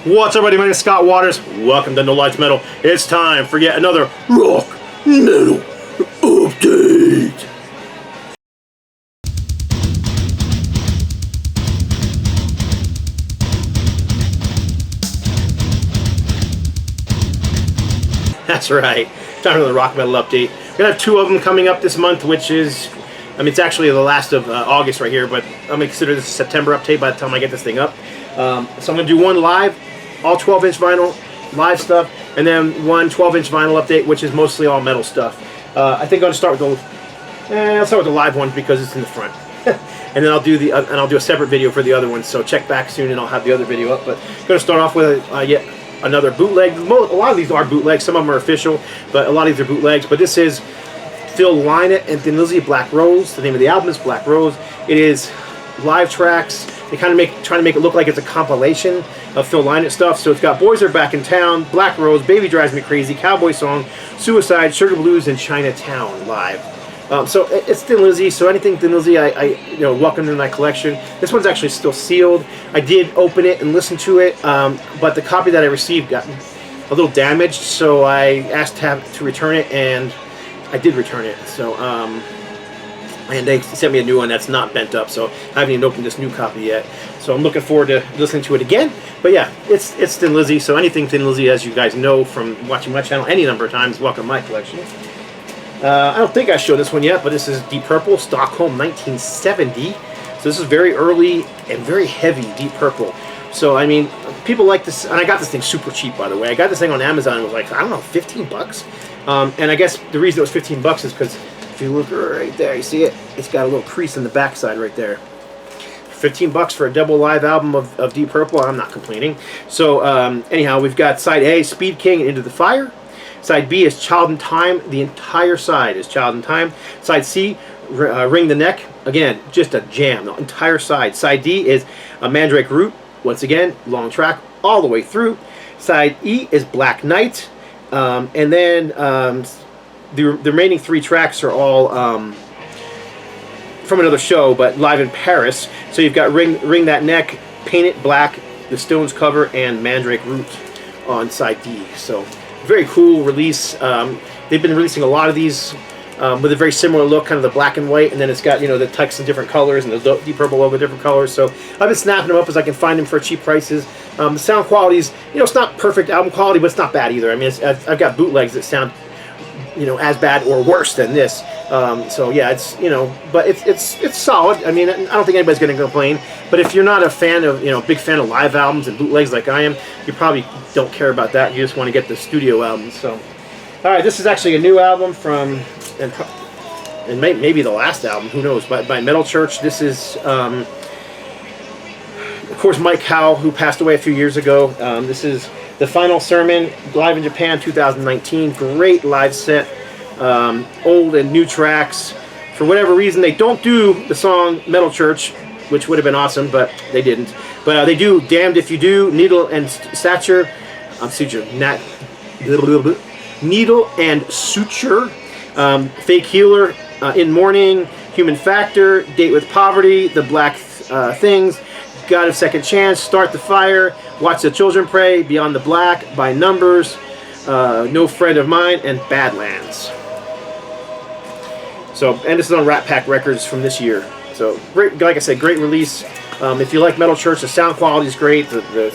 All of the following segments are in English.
What's up, everybody? My name is Scott Waters. Welcome to No Life Metal. It's time for yet another rock metal update. That's right. Time for the rock metal update. We're gonna have two of them coming up this month, which is, it's actually the last of August right here, but I'm gonna consider this a September update by the time I get this thing up. So I'm gonna do one live, all 12-inch vinyl live stuff, and then one 12-inch vinyl update, which is mostly all metal stuff. I think I'm gonna start with the live ones because it's in the front, and then I'll do a separate video for the other ones. So check back soon, and I'll have the other video up. But I'm gonna start off with yet another bootleg. A lot of these are bootlegs. Some of them are official, but a lot of these are bootlegs. But this is Phil Lynott and Lizzy, Black Rose. The name of the album is Black Rose. It is live tracks. They kind of trying to make it look like it's a compilation of Phil Lynott stuff. So it's got Boys Are Back in Town, Black Rose, Baby Drives Me Crazy, Cowboy Song, Suicide, Sugar Blues, and Chinatown live. So it's Thin Lizzy. So anything Thin Lizzy, I welcome to my collection. This one's actually still sealed. I did open it and listen to it, but the copy that I received got a little damaged. So I asked to return it, and I did return it. So and they sent me a new one that's not bent up, so I haven't even opened this new copy yet. So I'm looking forward to listening to it again. But yeah, it's Thin Lizzy, so anything Thin Lizzy, as you guys know from watching my channel any number of times, welcome to my collection. I don't think I showed this one yet, but this is Deep Purple, Stockholm 1970. So this is very early and very heavy Deep Purple. So I mean, people like this, and I got this thing super cheap, by the way. I got this thing on Amazon. It was like, I don't know, 15 bucks. And I guess the reason it was 15 bucks is because if you look right there, you see it? It's got a little crease in the backside right there. 15 bucks for a double live album of Deep Purple, I'm not complaining. So anyhow, we've got side A, Speed King and Into the Fire. Side B is Child in Time. The entire side is Child in Time. Side C, Ring the Neck. Again, just a jam, the entire side. Side D is a Mandrake Root. Once again, long track all the way through. Side E is Black Knight. And then the remaining three tracks are all from another show, but live in Paris. So you've got Ring That Neck, Paint It Black, the Stones cover, and Mandrake Root on side D. So very cool release. They've been releasing a lot of these with a very similar look, kind of the black and white, and then it's got, the text in different colors and the Deep Purple logo different colors. So I've been snapping them up as I can find them for cheap prices. The sound quality is, it's not perfect album quality, but it's not bad either. I mean, I've got bootlegs that sound as bad or worse than this. So yeah, it's, but it's solid. I mean, I don't think anybody's going to complain. But if you're not a fan of, big fan of live albums and bootlegs like I am, you probably don't care about that. You just want to get the studio albums. So, all right, this is actually a new album from, and maybe the last album, who knows, by Metal Church. This is, of course, Mike Howe, who passed away a few years ago. This is The Final Sermon, live in Japan, 2019. Great live set. Old and new tracks. For whatever reason, they don't do the song Metal Church, which would have been awesome, but they didn't. But they do Damned If You Do, Needle and Suture, Needle and Suture, Fake Healer, In Mourning, Human Factor, Date with Poverty, The Black Things, God of Second Chance, Start the Fire, Watch the Children Pray, Beyond the Black, By Numbers, No Friend of Mine, and Badlands. So, and this is on Rat Pack Records from this year. So, great, like I said, great release. If you like Metal Church, the sound quality is great. The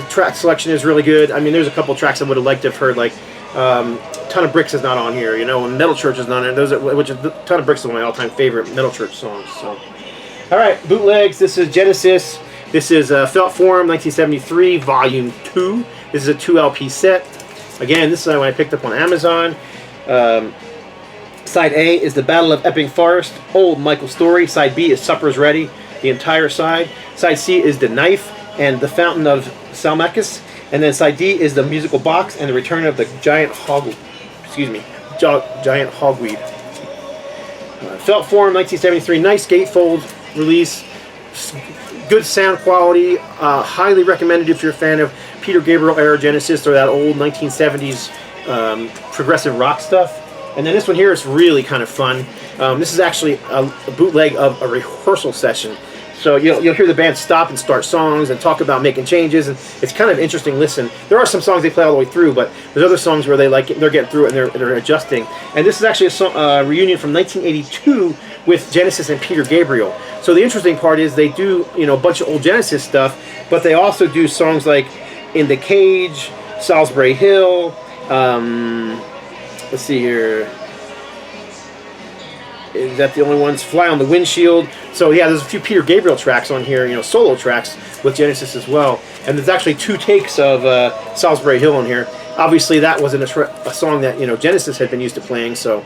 track selection is really good. I mean, there's a couple tracks I would have liked to have heard, like Ton of Bricks is not on here, and Metal Church is not on there. Which is Ton of Bricks is one of my all-time favorite Metal Church songs. So, all right, bootlegs. This is Genesis. This is Felt Form 1973, Volume 2. This is a 2 LP set. Again, this is one I picked up on Amazon. Side A is The Battle of Epping Forest, Old Michael Story. Side B is Supper's Ready, the entire side. Side C is The Knife and The Fountain of Salmachus. And then side D is The Musical Box and The Return of the Giant Hogweed. Felt Form 1973, nice gatefold release. Good sound quality. Highly recommended if you're a fan of Peter Gabriel era Genesis or that old 1970s progressive rock stuff. And then this one here is really kind of fun. This is actually a bootleg of a rehearsal session. So you'll hear the band stop and start songs and talk about making changes, and it's kind of interesting listen. There are some songs they play all the way through, but there's other songs where they're getting through it and they're adjusting. And this is actually a reunion from 1982 with Genesis and Peter Gabriel. So the interesting part is they do a bunch of old Genesis stuff, but they also do songs like In the Cage, Salisbury Hill. Let's see here. Is that the only ones? Fly on the Windshield. So yeah, there's a few Peter Gabriel tracks on here, solo tracks with Genesis as well. And there's actually 2 takes of Salisbury Hill on here. Obviously, that wasn't a song that Genesis had been used to playing. So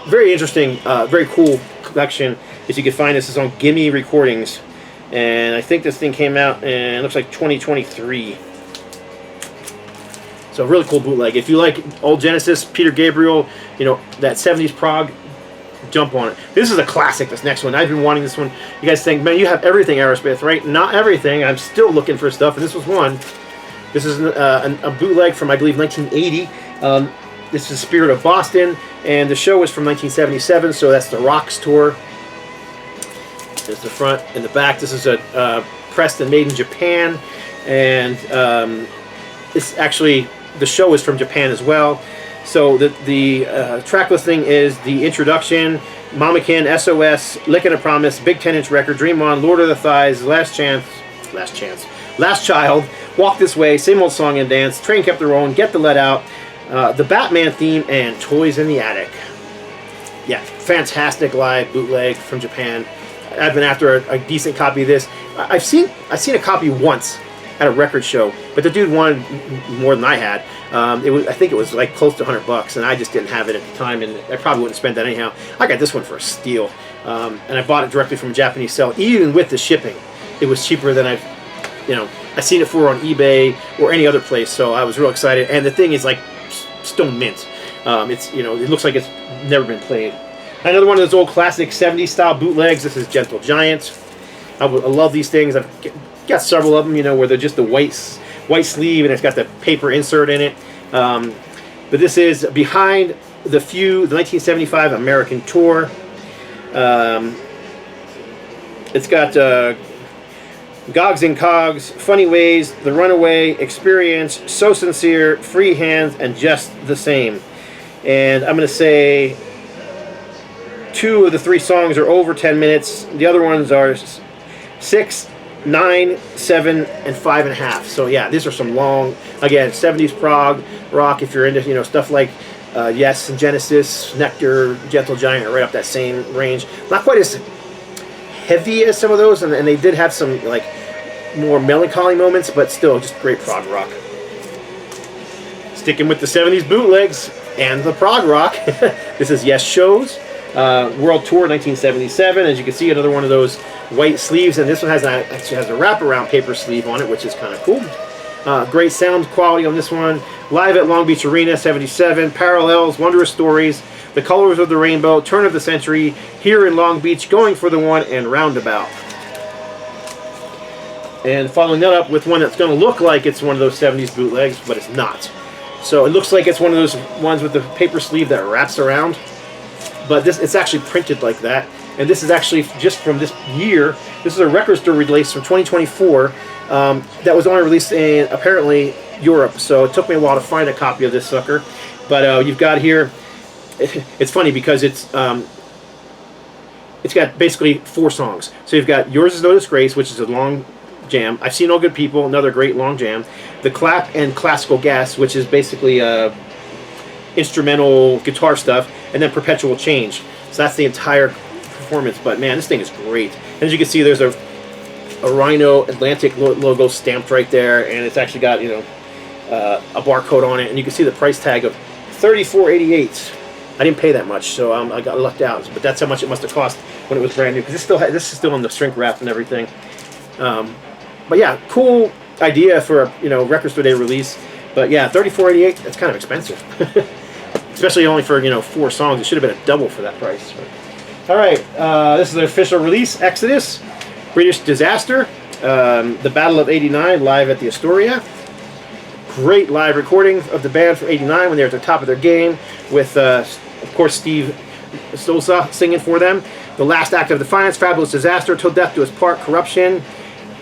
very interesting, very cool collection. As you can find, this is on Gimme Recordings, and I think this thing came out in, it looks like 2023. So really cool bootleg. If you like old Genesis, Peter Gabriel, that 70s prog, jump on it. This is a classic, this next one. I've been wanting this one. You guys think, man, you have everything Aerosmith, right? Not everything. I'm still looking for stuff, and this was one. This is a bootleg from, I believe, 1980. This is Spirit of Boston, and the show was from 1977, so that's the Rocks tour. There's the front and the back. This is a pressed and made in Japan, and it's actually, the show is from Japan as well. So the track listing is the introduction, Mamakin, SOS, Lickin' a Promise, Big 10-inch record, Dream On, Lord of the Thighs, Last Child, Walk This Way, Same Old Song and Dance, Train Kept the Rolling, Get the Let Out, the Batman theme, and Toys in the Attic. Yeah, fantastic live bootleg from Japan. I've been after a decent copy of this. I've seen a copy once at a record show, but the dude wanted more than I had. I think it was like close to $100, and I just didn't have it at the time, and I probably wouldn't spend that anyhow. I got this one for a steal, and I bought it directly from a Japanese seller. Even with the shipping, it was cheaper than I've seen it for on eBay or any other place. So I was real excited, and the thing is like stone mint. It looks like it's never been played. Another one of those old classic 70s style bootlegs. This is Gentle Giant. I love these things. I've got several of them, where they're just the white sleeve and it's got the paper insert in it. But this is Behind the 1975 American tour. It's got Gogs and Cogs, Funny Ways, The Runaway, Experience, So Sincere, Free Hands, and Just the Same. And I'm going to say 2 of the 3 songs are over 10 minutes. The other ones are 6, 9, 7, and 5.5. So yeah, these are some long, again, 70s prog rock. If you're into stuff like Yes and Genesis, Nectar, Gentle Giant, are right up that same range. Not quite as heavy as some of those, and they did have some like more melancholy moments, but still just great prog rock. Sticking with the 70s bootlegs and the prog rock, this is Yes Shows. World Tour 1977. As you can see, another one of those white sleeves, and this one actually has a wraparound paper sleeve on it, which is kind of cool. Great sound quality on this one. Live at Long Beach Arena 77. Parallels, Wondrous Stories, The Colors of the Rainbow, Turn of the Century, Here in Long Beach, Going for the One, and Roundabout. And following that up with one that's going to look like it's one of those 70s bootlegs, but it's not. So it looks like it's one of those ones with the paper sleeve that wraps around. But it's actually printed like that. And this is actually just from this year. This is a record store release from 2024 that was only released in, apparently, Europe. So it took me a while to find a copy of this sucker. But you've got here, it's funny because it's got basically 4 songs. So you've got Yours Is No Disgrace, which is a long jam. I've Seen All Good People, another great long jam. The Clap and Classical Gas, which is basically instrumental guitar stuff, and then Perpetual Change. So that's the entire performance. But man, this thing is great. And as you can see, there's a Rhino Atlantic logo stamped right there, and it's actually got a barcode on it, and you can see the price tag of $34.88. I didn't pay that much, so I got lucked out. But that's how much it must have cost when it was brand new, because this is still in the shrink wrap and everything. But yeah, cool idea for a record store day release. But yeah, $34.88. That's kind of expensive. Especially only for 4 songs. It should have been a double for that price. All right, this is the official release. Exodus, British Disaster, the Battle of '89, live at the Astoria. Great live recording of the band from '89 when they're at the top of their game, with of course Steve Stolza singing for them. The Last Act of Defiance, Fabulous Disaster, Till Death Do Us Part, Corruption,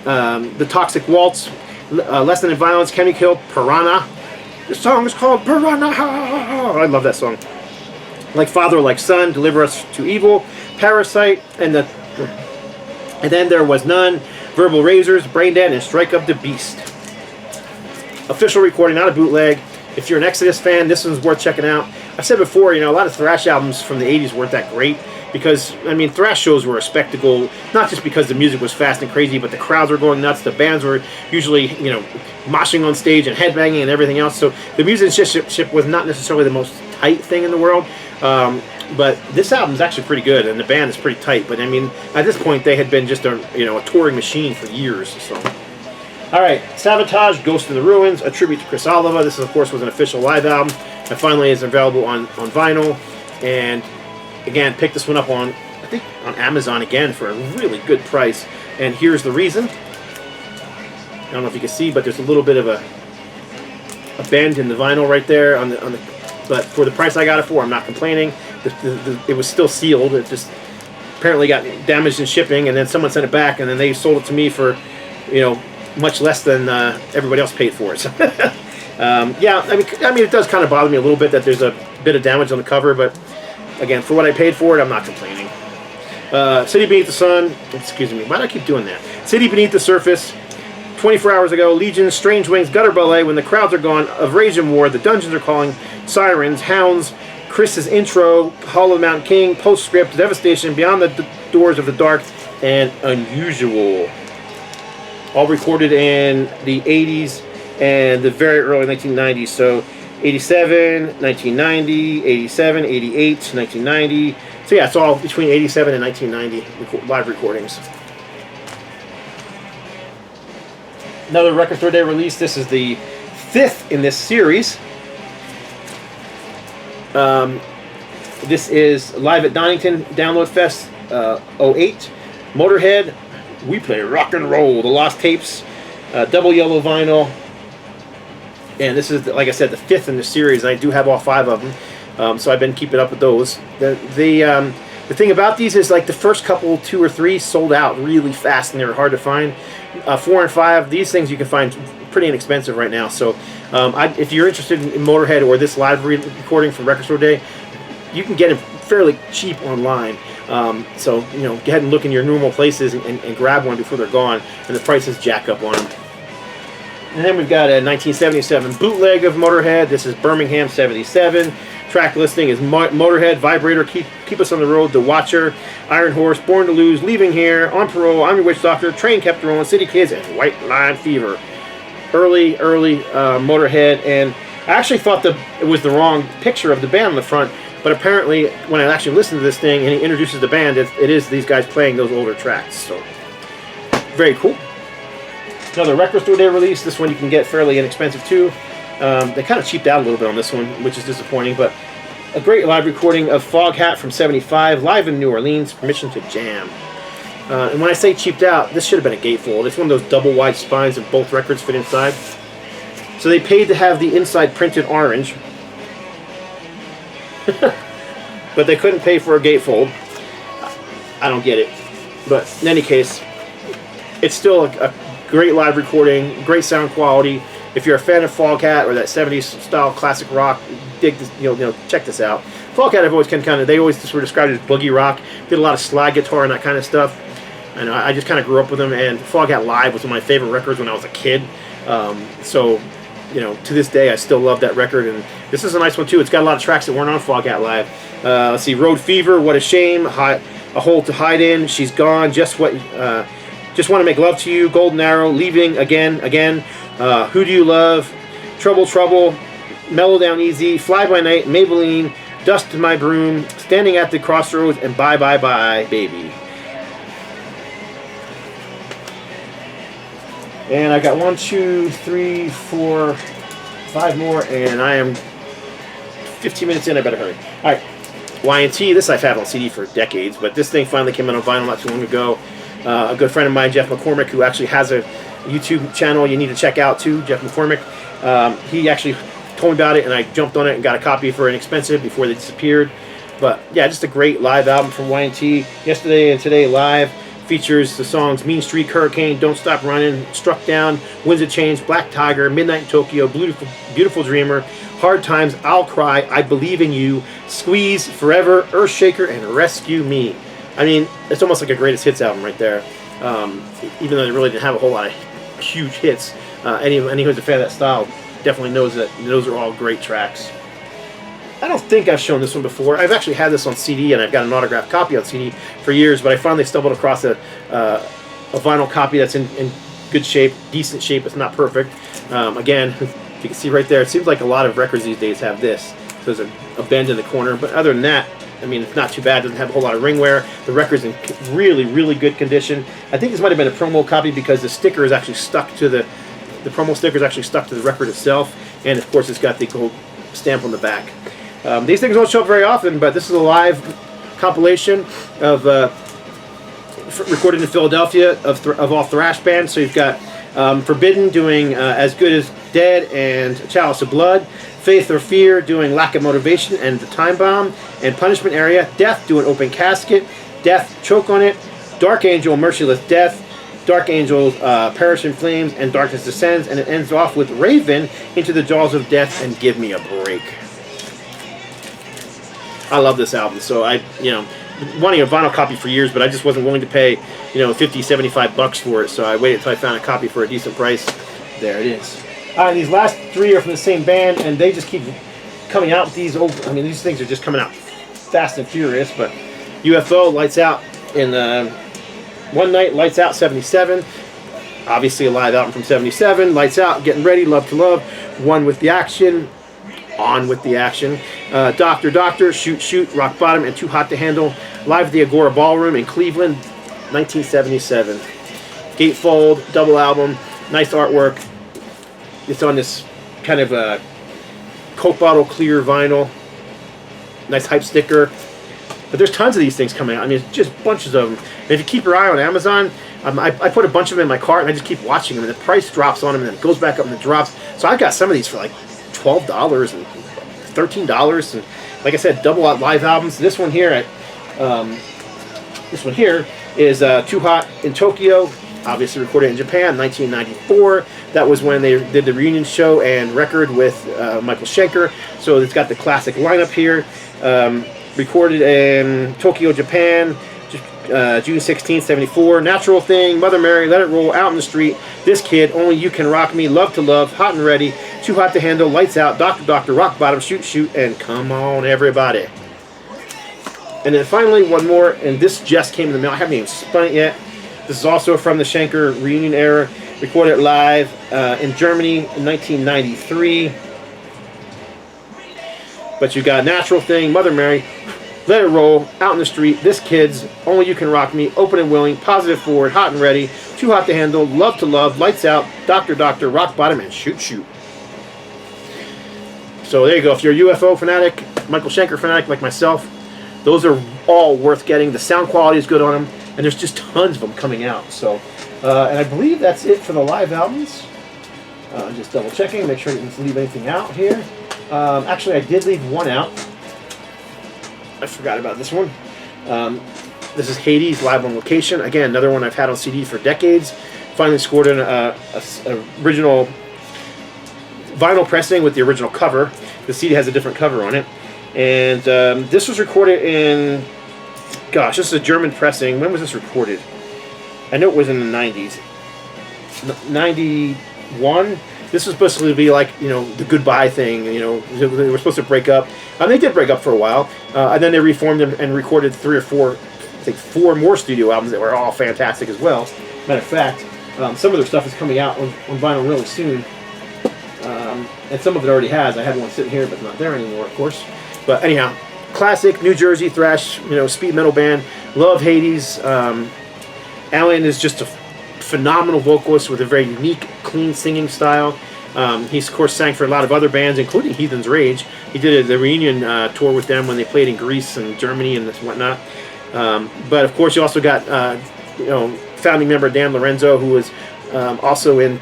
The Toxic Waltz, Lesson in Violence, Can We Kill, Piranha. The song is called Piranha. I love that song. Like Father, Like Son, Deliver Us to Evil, Parasite, and then There Was None, Verbal Razors, Brain Dead, and Strike of the Beast. Official recording, not a bootleg. If you're an Exodus fan, this one's worth checking out. I've said before, you know, a lot of thrash albums from the 80s weren't that great because, I mean, thrash shows were a spectacle, not just because the music was fast and crazy, but the crowds were going nuts. The bands were usually, you know, moshing on stage and headbanging and everything else. So the musicianship was not necessarily the most tight thing in the world. But this album's actually pretty good, and the band is pretty tight. But I mean, at this point, they had been just a touring machine for years. So, all right, Sabotage, Ghost in the Ruins, a tribute to Chris Oliva. This, of course, was an official live album, and finally is available on vinyl. And again, picked this one up on, I think, on Amazon again for a really good price. And here's the reason. I don't know if you can see, but there's a little bit of a bend in the vinyl right there on the. But for the price I got it for, I'm not complaining. It was still sealed. It just apparently got damaged in shipping, and then someone sent it back, and then they sold it to me for, you know, much less than everybody else paid for it. So, yeah, I mean, it does kind of bother me a little bit that there's a bit of damage on the cover, but again, for what I paid for it, I'm not complaining. City Beneath the Sun. Excuse me. Why do I keep doing that? City Beneath the Surface. 24 hours ago, Legion, Strange Wings, Gutter Ballet, When the Crowds Are Gone, Of Rage and War, The Dungeons Are Calling, Sirens, Hounds, Chris's Intro, Hall of the Mountain King, Postscript, Devastation, Beyond the Doors of the Dark, and Unusual. All recorded in the 80s and the very early 1990s. So 87, 1990, 87, 88, 1990. So yeah, it's all between 87 and 1990 live recordings. Another Record Store Day release. This is the 5th in this series. This is Live at Donington Download Fest 08. Motorhead, We Play Rock and Roll, The Lost Tapes, double yellow vinyl. And this is, like I said, the 5th in the series. I do have all 5 of them, so I've been keeping up with those. The thing about these is, like, the first couple, 2 or 3, sold out really fast, and they were hard to find. 4 and 5, these things you can find pretty inexpensive right now. So if you're interested in Motorhead or this live recording from Record Store Day, you can get them fairly cheap online. So, you know, go ahead and look in your normal places and grab one before they're gone, and the prices jack up on them. And then we've got a 1977 bootleg of Motorhead. This is Birmingham 77. Track listing is Motorhead, Vibrator, Keep Us on the Road, The Watcher, Iron Horse, Born to Lose, Leaving Here, On Parole, I'm Your Witch Doctor, Train Kept Rolling, City Kids, and White Line Fever. Early Motorhead, and I actually thought that it was the wrong picture of the band on the front, but apparently when I actually listened to this thing and he introduces the band, it is these guys playing those older tracks. So, very cool. Another Record Store Day release. This one you can get fairly inexpensive too. They kind of cheaped out a little bit on this one, which is disappointing, but a great live recording of Foghat from 75, live in New Orleans, Permission to Jam. And when I say cheaped out, this should have been a gatefold. It's one of those double wide spines that both records fit inside. So they paid to have the inside printed orange, but they couldn't pay for a gatefold. I don't get it. But in any case, it's still a great live recording, great sound quality. If you're a fan of Foghat or that 70s style classic rock, dig this, check this out. Foghat I've always they always sort of described it as boogie rock. Did a lot of slide guitar and that kind of stuff. And I just kind of grew up with them, and Foghat Live was one of my favorite records when I was a kid. So, to this day, I still love that record, and this is a nice one too. It's got a lot of tracks that weren't on Foghat Live. Let's see, Road Fever, What a Shame, A Hole to Hide In, She's Gone, Just Want to Make Love to You, Golden Arrow, Leaving, Again, Who Do You Love, Trouble, Mellow Down Easy, Fly By Night, Maybelline, Dust in My Broom, Standing at the Crossroads, and Bye Bye Bye Baby. And I got 1, 2, 3, 4, 5 more, and I am 15 minutes in. I better hurry. All right, Y&T. This I've had on CD for decades, but this thing finally came out on vinyl not too long ago. A good friend of mine, Jeff McCormick, who actually has a YouTube channel you need to check out too. Jeff McCormick. He actually told me about it, and I jumped on it and got a copy for inexpensive before they disappeared. But yeah, just a great live album from Y&T. Yesterday and Today Live features the songs Mean Streak, Hurricane, Don't Stop Running, Struck Down, Winds of Change, Black Tiger, Midnight in Tokyo, Beautiful Dreamer, Hard Times, I'll Cry, I Believe in You, Squeeze, Forever, Earthshaker, and Rescue Me. I mean, it's almost like a greatest hits album right there. Even though they really didn't have a whole lot of huge hits, anyone who's a fan of that style definitely knows that those are all great tracks. I don't think I've shown this one before. I've actually had this on CD, and I've got an autographed copy on CD for years, but I finally stumbled across a vinyl copy that's in good shape, decent shape. It's not perfect. Again, you can see right there, it seems like a lot of records these days have this. So there's a bend in the corner, but other than that, I mean, it's not too bad. It doesn't have a whole lot of ring wear. The record's in really, really good condition. I think this might have been a promo copy because the sticker is actually stuck to the promo sticker is actually stuck to the record itself, and of course it's got the gold stamp on the back. These things don't show up very often, but this is a live compilation of recorded in Philadelphia of all thrash bands. So you've got Forbidden doing As Good as Dead and Chalice of Blood, Faith or Fear doing Lack of Motivation and The Time Bomb, and Punishment Area, Death doing Open Casket, Death, Choke on It, Dark Angel, Merciless Death, Dark Angel, Perish in Flames, and Darkness Descends, and it ends off with Raven, Into the Jaws of Death, and Give Me a Break. I love this album, so I, wanting a vinyl copy for years, but I just wasn't willing to pay, 50, 75 bucks for it, so I waited until I found a copy for a decent price. There it is. These last three are from the same band, and they just keep coming out with these old, these things are just coming out fast and furious, but UFO, Lights Out in One Night, Lights Out 77, obviously a live album from 77, Lights Out, Getting Ready, Love to Love, One with the Action, On with the Action, Doctor Doctor, Shoot Shoot, Rock Bottom, and Too Hot to Handle, live at the Agora Ballroom in Cleveland, 1977. Gatefold, double album, nice artwork. It's on this kind of a Coke bottle clear vinyl, nice hype sticker. But there's tons of these things coming out. It's just bunches of them. And if you keep your eye on Amazon, I put a bunch of them in my cart, and I just keep watching them, and the price drops on them, and then it goes back up and it drops. So I've got some of these for like $12 and $13, and like I said, double out live albums. This one here, is Too Hot in Tokyo, obviously recorded in Japan, 1994. That was when they did the reunion show and record with Michael Schenker. So it's got the classic lineup here. Recorded in Tokyo, Japan, June 16, 74. Natural Thing, Mother Mary, Let It Roll, Out in the Street, This Kid, Only You Can Rock Me, Love to Love, Hot and Ready, Too Hot to Handle, Lights Out, Doctor Doctor, Rock Bottom, Shoot Shoot, and Come On Everybody. And then finally one more, and this just came in the mail. I haven't even spun it yet. This is also from the Schenker reunion era, recorded live in Germany in 1993. But you got Natural Thing, Mother Mary, Let It Roll, Out in the Street, This Kid's, Only You Can Rock Me, Open and Willing, Positive Forward, Hot and Ready, Too Hot to Handle, Love to Love, Lights Out, Doctor Doctor, Rock Bottom, and Shoot Shoot. So there you go. If you're a UFO fanatic, Michael Schenker fanatic like myself, those are all worth getting. The sound quality is good on them, and there's just tons of them coming out. So, and I believe that's it for the live albums. Just double checking, make sure I didn't leave anything out here. Actually, I did leave one out. I forgot about this one. This is Hades, live on location. Again, another one I've had on CD for decades. Finally scored an original vinyl pressing with the original cover. The CD has a different cover on it. And this was recorded in, gosh, this is a German pressing. When was this recorded? I know it was in the 90s. 91. This was supposed to be like, the goodbye thing. They were supposed to break up. And they did break up for a while. And then they reformed and recorded 3 or 4, I think 4 more studio albums that were all fantastic as well. Matter of fact, some of their stuff is coming out on vinyl really soon. And some of it already has. I had one sitting here, but not there anymore, of course. But anyhow, classic New Jersey thrash, speed metal band. Love Hades. Alan is just a phenomenal vocalist with a very unique, clean singing style. He's, of course, sang for a lot of other bands, including Heathen's Rage. He did the reunion tour with them when they played in Greece and Germany and whatnot. But, of course, you also got, founding member Dan Lorenzo, who was also in...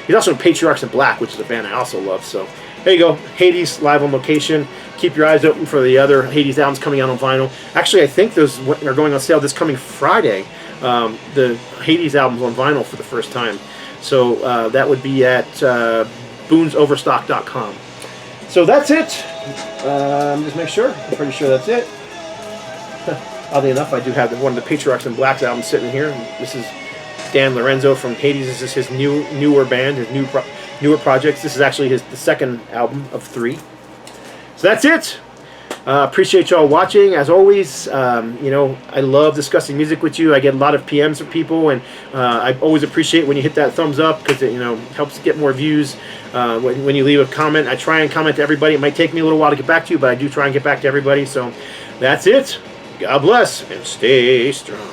He's also in Patriarchs in Black, which is a band I also love. So there you go. Hades live on location. Keep your eyes open for the other Hades albums coming out on vinyl. Actually, I think those are going on sale this coming Friday. The Hades albums on vinyl for the first time. So that would be at boonsoverstock.com. So that's it. Just make sure. I'm pretty sure that's it. Oddly enough, I do have one of the Patriarchs and Blacks albums sitting here. This is Dan Lorenzo from Hades. This is his newer band, his newer projects. This is actually the second album of 3. So that's it. Appreciate y'all watching. As always, you know, I love discussing music with you. I get a lot of PMs from people, and I always appreciate when you hit that thumbs up, because it, you know, helps get more views. When you leave a comment, I try and comment to everybody. It might take me a little while to get back to you, but I do try and get back to everybody. So that's it. God bless and stay strong.